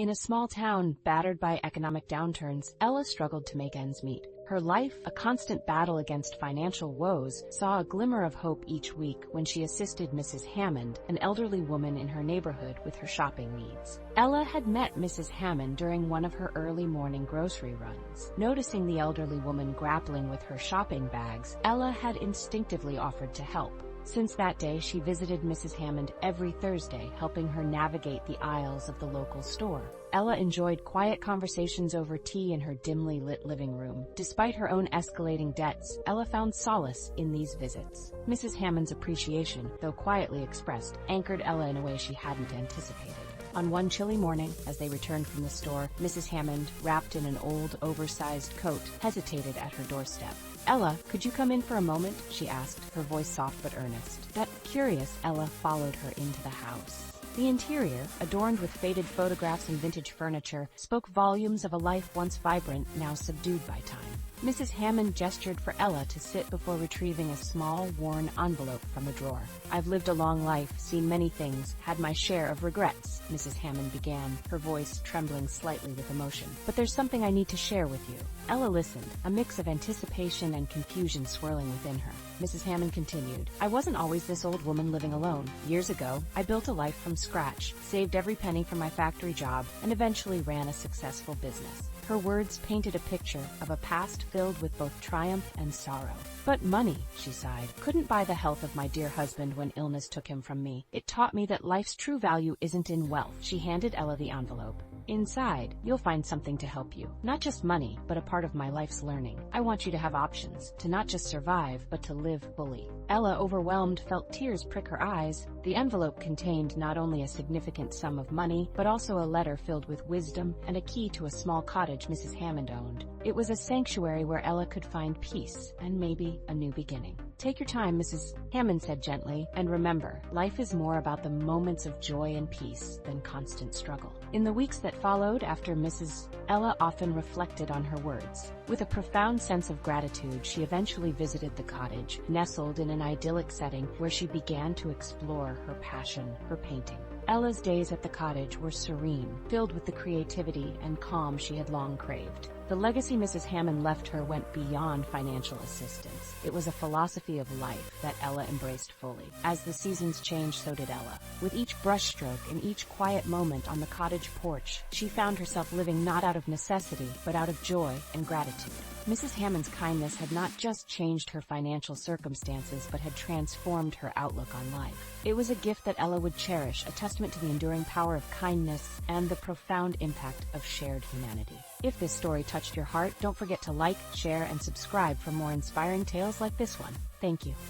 In a small town battered by economic downturns, Ella struggled to make ends meet. Her life, a constant battle against financial woes, saw a glimmer of hope each week when she assisted Mrs. Hammond, an elderly woman in her neighborhood, with her shopping needs. Ella had met Mrs. Hammond during one of her early morning grocery runs. Noticing the elderly woman grappling with her shopping bags, Ella had instinctively offered to help. Since that day, she visited Mrs. Hammond every Thursday, helping her navigate the aisles of the local store. Ella enjoyed quiet conversations over tea in her dimly lit living room. Despite her own escalating debts, Ella found solace in these visits. Mrs. Hammond's appreciation, though quietly expressed, anchored Ella in a way she hadn't anticipated. On one chilly morning, as they returned from the store, Mrs. Hammond, wrapped in an old, oversized coat, hesitated at her doorstep. "Ella, could you come in for a moment?" she asked, her voice soft but earnest. That curious Ella followed her into the house. The interior, adorned with faded photographs and vintage furniture, spoke volumes of a life once vibrant, now subdued by time. Mrs. Hammond gestured for Ella to sit before retrieving a small, worn envelope from a drawer. "I've lived a long life, seen many things, had my share of regrets," Mrs. Hammond began, her voice trembling slightly with emotion. "But there's something I need to share with you." Ella listened, a mix of anticipation and confusion swirling within her. Mrs. Hammond continued, "I wasn't always this old woman living alone. Years ago, I built a life from scratch, saved every penny from my factory job, and eventually ran a successful business." Her words painted a picture of a past filled with both triumph and sorrow. "But money," she sighed, "couldn't buy the health of my dear husband when illness took him from me. It taught me that life's true value isn't in wealth." She handed Ella the envelope. "Inside, you'll find something to help you. Not just money, but a part of my life's learning. I want you to have options, to not just survive, but to live fully." Ella, overwhelmed, felt tears prick her eyes. The envelope contained not only a significant sum of money, but also a letter filled with wisdom and a key to a small cottage Mrs. Hammond owned. It was a sanctuary where Ella could find peace and maybe a new beginning. "Take your time," Mrs. Hammond said gently, "and remember, life is more about the moments of joy and peace than constant struggle." In the weeks that followed after Mrs. Ella often reflected on her words. With a profound sense of gratitude, she eventually visited the cottage, nestled in an idyllic setting where she began to explore her passion, her painting. Ella's days at the cottage were serene, filled with the creativity and calm she had long craved. The legacy Mrs. Hammond left her went beyond financial assistance. It was a philosophy of life that Ella embraced fully. As the seasons changed, so did Ella. With each brushstroke and each quiet moment on the cottage porch, she found herself living not out of necessity, but out of joy and gratitude. Mrs. Hammond's kindness had not just changed her financial circumstances, but had transformed her outlook on life. It was a gift that Ella would cherish, a testament to the enduring power of kindness and the profound impact of shared humanity. If this story touched your heart, don't forget to like, share, and subscribe for more inspiring tales like this one. Thank you.